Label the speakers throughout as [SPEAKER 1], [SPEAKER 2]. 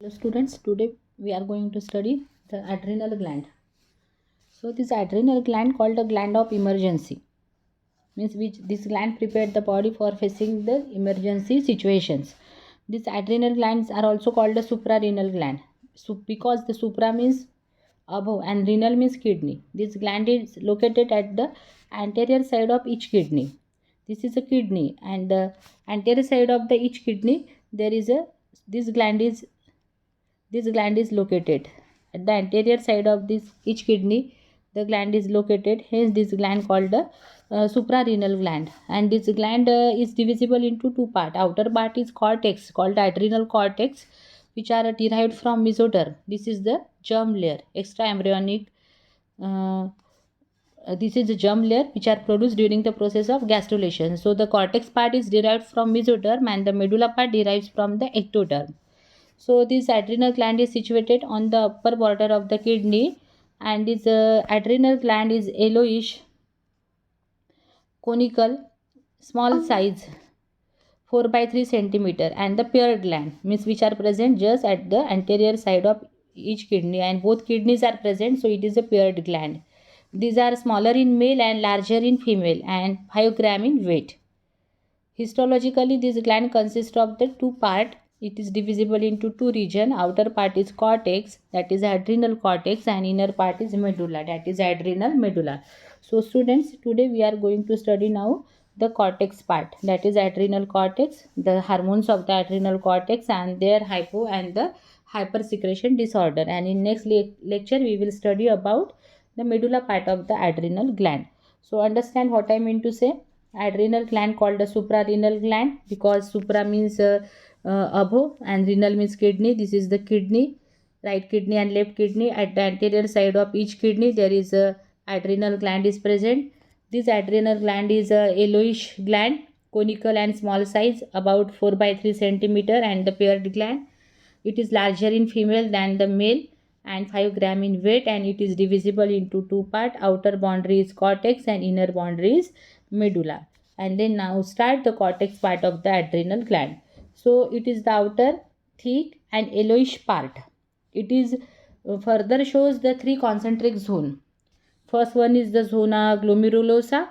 [SPEAKER 1] So students, today we are going to study the adrenal gland. So this adrenal gland called the gland of emergency means which this gland prepared the body for facing the emergency situations. These adrenal glands are also called the suprarenal gland. So because the supra means above and renal means kidney. This gland is located at the anterior side of each kidney. This is a kidney, and the anterior side of the each kidney there is a this gland is located at the anterior side of this each kidney. The gland is located, hence this gland called the suprarenal gland. And this gland is divisible into two parts. Outer part is cortex called adrenal cortex, which are derived from mesoderm. This is the germ layer, extra embryonic. This is the germ layer which are produced during the process of gastrulation. So the cortex part is derived from mesoderm, and the medulla part derives from the ectoderm. So this adrenal gland is situated on the upper border of the kidney, and this adrenal gland is yellowish, conical, small size, 4 by 3 centimeter, and the paired gland means which are present just at the anterior side of each kidney, and both kidneys are present, so it is a paired gland. These are smaller in male and larger in female, and 5 gram in weight. Histologically, this gland consists of the two part. It is divisible into two regions. Outer part is cortex, that is adrenal cortex, and inner part is medulla, that is adrenal medulla. So students, today we are going to study now the cortex part, that is adrenal cortex, the hormones of the adrenal cortex and their hypo and the hyper secretion disorder. And in next lecture we will study about the medulla part of the adrenal gland. So understand what I mean to say. Adrenal gland called the suprarenal gland because supra means above and renal means kidney. This is the kidney, right kidney and left kidney. At the anterior side of each kidney there is a adrenal gland is present. This adrenal gland is a yellowish gland, conical and small size, about 4 by 3 centimeter, and the paired gland. It is larger in female than the male and 5 gram in weight, and it is divisible into two parts. Outer boundary is cortex and inner boundary is medulla. And then now start the cortex part of the adrenal gland. So it is the outer thick and yellowish part. It is further shows the three concentric zone. First one is the zona glomerulosa.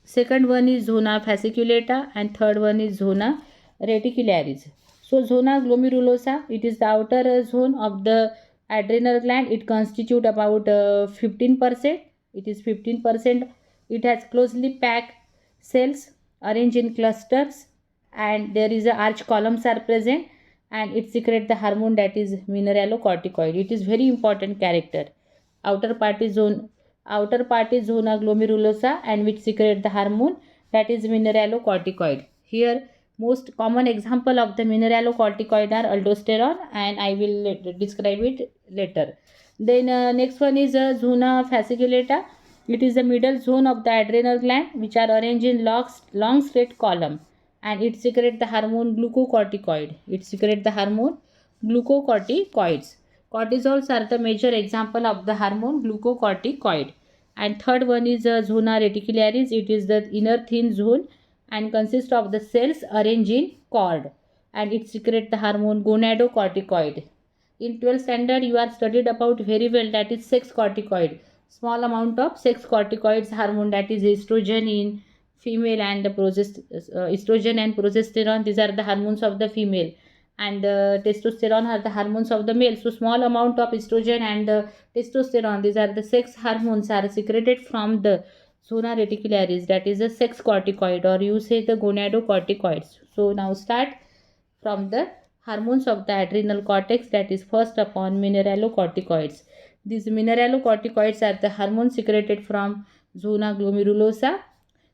[SPEAKER 1] Second one is zona fasciculata, and third one is zona reticularis. So zona glomerulosa, it is the outer zone of the adrenal gland. It constitute about 15%. It is 15%. It has closely packed cells arranged in clusters, and there is a arch columns are present, and it secretes the hormone that is mineralocorticoid. It is very important character. Outer part is zona glomerulosa, and which secrete the hormone that is mineralocorticoid. Here most common example of the mineralocorticoid are aldosterone, and I will describe it later. Then next one is zona fasciculata. It is the middle zone of the adrenal gland, which are arranged in long straight column, and it secretes the hormone glucocorticoid. It secretes the hormone glucocorticoids. Cortisols are the major example of the hormone glucocorticoid. And third one is zona reticularis. It is the inner thin zone and consists of the cells arranged in cord, and it secretes the hormone gonadocorticoid. In 12th standard you are studied about very well, that is sex corticoid. Small amount of sex corticoids hormone, that is estrogen in female and the estrogen and progesterone. These are the hormones of the female, and testosterone are the hormones of the male. So small amount of estrogen and testosterone, these are the sex hormones, are secreted from the zona reticularis, that is a sex corticoid, or you say the gonadocorticoids. So now start from the hormones of the adrenal cortex, that is first upon mineralocorticoids. These mineralocorticoids are the hormones secreted from zona glomerulosa.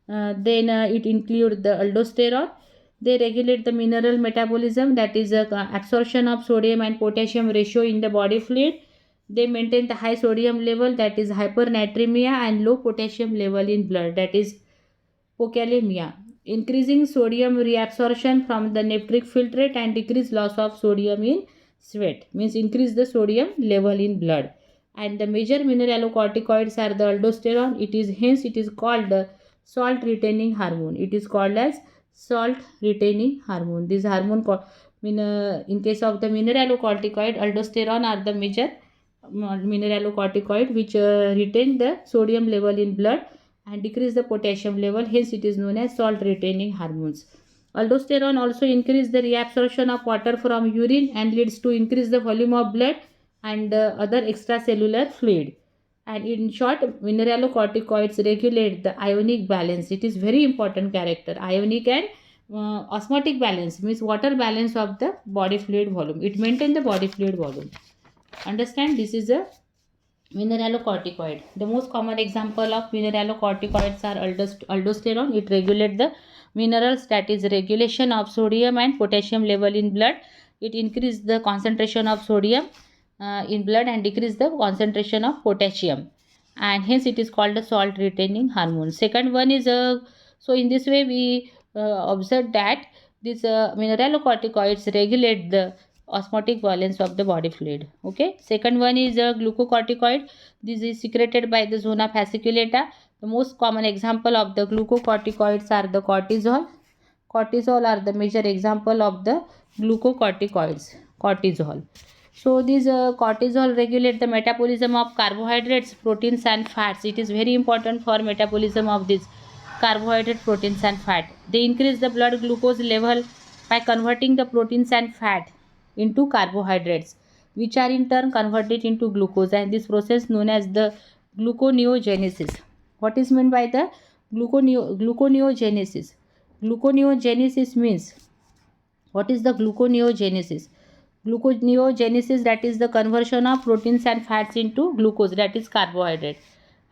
[SPEAKER 1] Then it includes the aldosterone. They regulate the mineral metabolism, that is absorption of sodium and potassium ratio in the body fluid. They maintain the high sodium level, that is hypernatremia, and low potassium level in blood, that is pocalemia. Increasing sodium reabsorption from the nephric filtrate and decrease loss of sodium in sweat, means increase the sodium level in blood. And the major mineralocorticoids are the aldosterone. It is hence it is called the salt retaining hormone. It is called as salt retaining hormone. This hormone In case of the mineralocorticoid, aldosterone are the major mineralocorticoid which retain the sodium level in blood and decrease the potassium level. Hence, it is known as salt retaining hormones. Aldosterone also increase the reabsorption of water from urine and leads to increase the volume of blood and other extracellular fluid. And in short, mineralocorticoids regulate the ionic balance. It is very important character. Ionic and osmotic balance means water balance of the body fluid volume. It maintains the body fluid volume. Understand, this is a mineralocorticoid. The most common example of mineralocorticoids are aldosterone. It regulates the minerals, that is regulation of sodium and potassium level in blood. It increases the concentration of sodium in blood and decrease the concentration of potassium, and hence it is called a salt retaining hormone. Second one is so in this way we observe that these mineralocorticoids regulate the osmotic balance of the body fluid. Okay, second one is a glucocorticoid. This is secreted by the zona fasciculata. The most common example of the glucocorticoids are the cortisol. Cortisol are the major example of the glucocorticoids. Cortisol. So these cortisol regulate the metabolism of carbohydrates, proteins and fats. It is very important for metabolism of this carbohydrate, proteins and fat. They increase the blood glucose level by converting the proteins and fat into carbohydrates, which are in turn converted into glucose, and this process known as the gluconeogenesis. What is meant by the gluconeogenesis? Gluconeogenesis means, what is the gluconeogenesis? Gluconeogenesis, that is the conversion of proteins and fats into glucose, that is carbohydrate,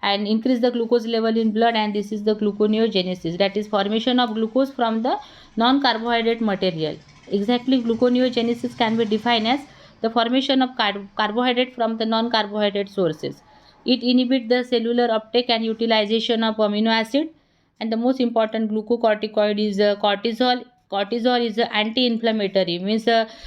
[SPEAKER 1] and increase the glucose level in blood, and this is the gluconeogenesis, that is formation of glucose from the non-carbohydrate material. Exactly, gluconeogenesis can be defined as the formation of carbohydrate from the non-carbohydrate sources. It inhibits the cellular uptake and utilization of amino acid, and the most important glucocorticoid is cortisol. Cortisol is anti-inflammatory, means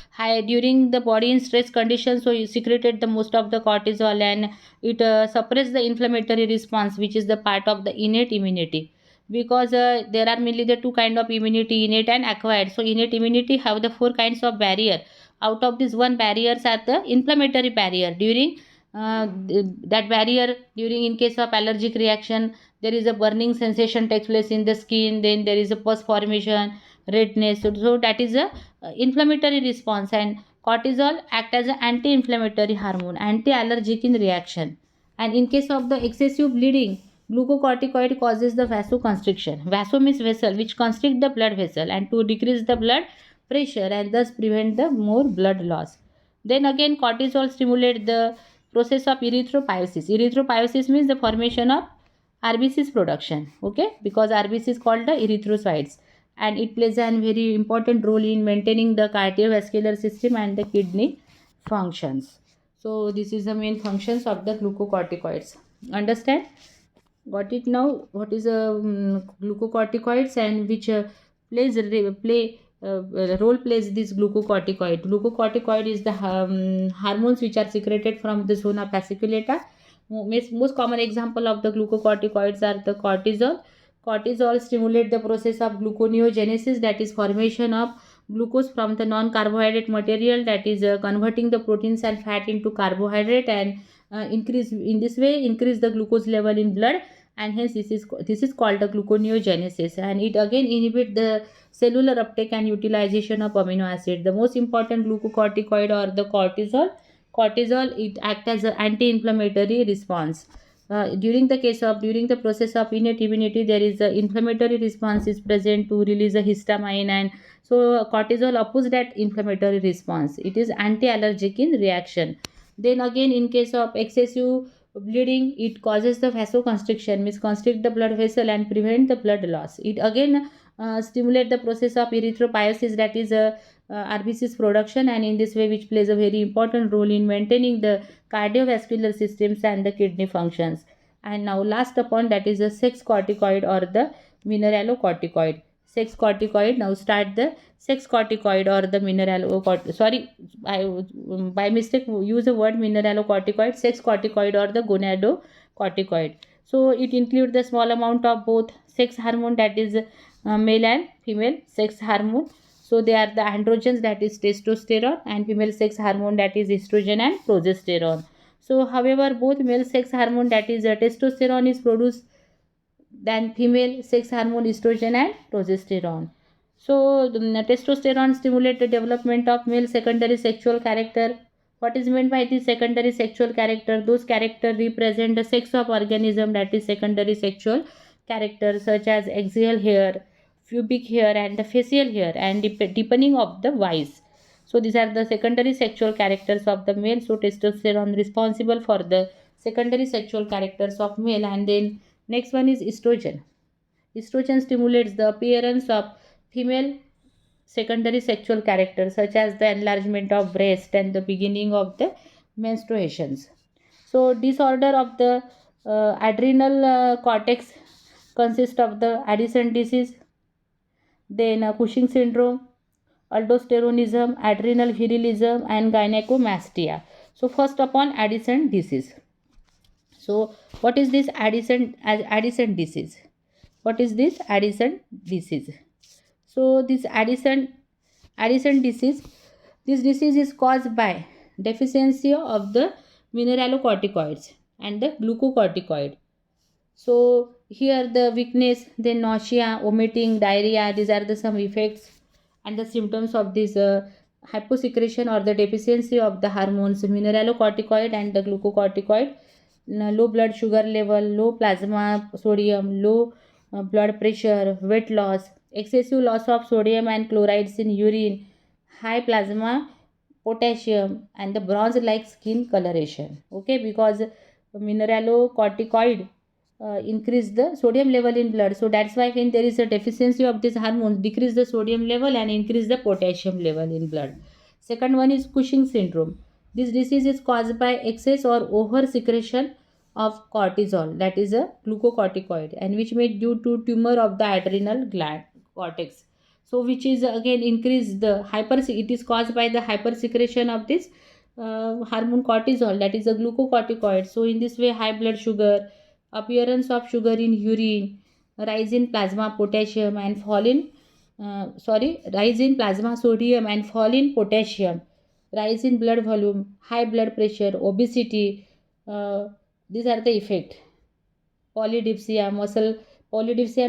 [SPEAKER 1] high during the body in stress conditions, so you secreted the most of the cortisol, and it suppress the inflammatory response, which is the part of the innate immunity, because there are mainly the two kind of immunity, innate and acquired. So innate immunity have the four kinds of barrier. Out of this, one barriers are the inflammatory barrier. During that barrier, during in case of allergic reaction, there is a burning sensation takes place in the skin, then there is a pus formation, redness. So that is a inflammatory response, and cortisol act as an anti-inflammatory hormone, anti-allergic in reaction. And in case of the excessive bleeding, glucocorticoid causes the vasoconstriction. Vaso means vessel, which constrict the blood vessel and to decrease the blood pressure and thus prevent the more blood loss. Then again, cortisol stimulate the process of erythropoiesis. Erythropoiesis means the formation of RBCs production. Okay, because RBC is called the erythrocytes, and it plays a very important role in maintaining the cardiovascular system and the kidney functions. So this is the main functions of the glucocorticoids. Understand? Got it now? What is glucocorticoids and which role plays this glucocorticoid? Glucocorticoid is the hormones which are secreted from the zona fasciculata. Most common example of the glucocorticoids are the cortisol. Cortisol stimulate the process of gluconeogenesis, that is formation of glucose from the non-carbohydrate material, that is converting the proteins and fat into carbohydrate, and increase in this way increase the glucose level in blood, and hence this is called the gluconeogenesis, and it again inhibit the cellular uptake and utilization of amino acid. The most important glucocorticoid or the cortisol. Cortisol, it acts as an anti-inflammatory response. During the process of innate immunity, there is a inflammatory response is present to release a histamine, and so cortisol opposes that inflammatory response. It is anti-allergic in reaction. Then again, in case of excessive bleeding, it causes the vasoconstriction, means constrict the blood vessel and prevent the blood loss. It again stimulate the process of erythropoiesis, that is RBCs production, and in this way which plays a very important role in maintaining the cardiovascular systems and the kidney functions. And now last upon, that is the sex corticoid or the mineralocorticoid. Sex corticoid. Now start the sex corticoid or the mineralocorticoid. Sorry, I by mistake use the word mineralocorticoid. Sex corticoid or the gonadocorticoid. So it includes the small amount of both sex hormone, that is male and female sex hormone. So they are the androgens, that is testosterone, and female sex hormone, that is estrogen and progesterone. So however, both male sex hormone, that is testosterone, is produced than female sex hormone estrogen and progesterone. So the testosterone stimulates the development of male secondary sexual character. What is meant by the secondary sexual character? Those characters represent the sex of organism, that is secondary sexual character, such as axial hair, pubic hair, and the facial hair, and deepening of the voice. So these are the secondary sexual characters of the male. So testosterone responsible for the secondary sexual characters of male. And then next one is estrogen. Estrogen stimulates the appearance of female secondary sexual characters, such as the enlargement of breast and the beginning of the menstruations. So disorder of the adrenal cortex consists of the Addison disease, then Cushing syndrome, aldosteronism, adrenal virilism, and gynecomastia. So first upon Addison disease. So what is this Addison disease? What is this Addison disease? So this Addison disease, this disease is caused by deficiency of the mineralocorticoids and the glucocorticoid. So here the weakness, then nausea, vomiting, diarrhea, these are the some effects and the symptoms of this hyposecretion or the deficiency of the hormones mineralocorticoid and the glucocorticoid. Low blood sugar level, low plasma sodium, low blood pressure, weight loss, excessive loss of sodium and chlorides in urine, high plasma potassium, and the bronze like skin coloration. Okay, because mineralocorticoid increase the sodium level in blood. So that's why when there is a deficiency of this hormone, decrease the sodium level and increase the potassium level in blood. Second one is Cushing syndrome. This disease is caused by excess or over secretion of cortisol, that is a glucocorticoid, and which may due to tumor of the adrenal gland cortex. So which is again increase the it is caused by the hypersecretion of this hormone cortisol, that is a glucocorticoid. So in this way, high blood sugar, appearance of sugar in urine, rise in plasma potassium and fall in rise in plasma sodium and fall in potassium, rise in blood volume, high blood pressure, obesity. These are the effect. Polydipsia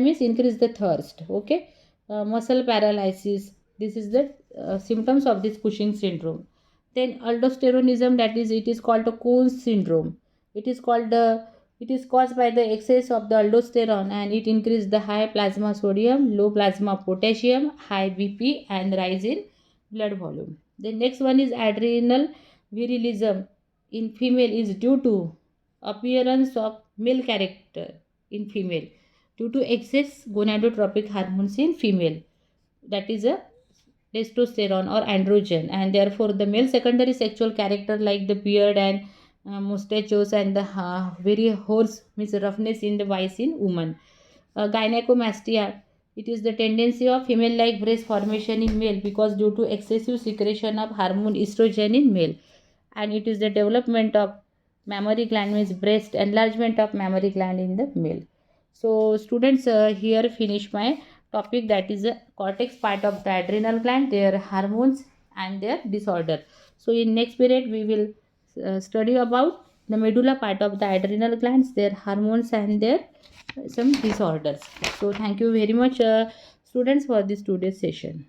[SPEAKER 1] means increase the thirst. Okay, muscle paralysis. This is the symptoms of this Cushing syndrome. Then aldosteronism, that is, it is called a Cohen's syndrome. It is caused by the excess of the aldosterone, and it increases the high plasma sodium, low plasma potassium, high BP, and rise in blood volume. The next one is adrenal virilism in female is due to appearance of male character in female due to excess gonadotropic hormones in female, that is a testosterone or androgen, and therefore the male secondary sexual character like the beard and mustaches and the very hoarse means roughness in the voice in woman. Gynecomastia, it is the tendency of female like breast formation in male because due to excessive secretion of hormone estrogen in male, and it is the development of mammary gland means breast enlargement of mammary gland in the male. So students, here finish my topic, that is the cortex part of the adrenal gland, their hormones and their disorder. So in next period we will study about the medulla part of the adrenal glands, their hormones and their some disorders. So thank you very much students for this today's session.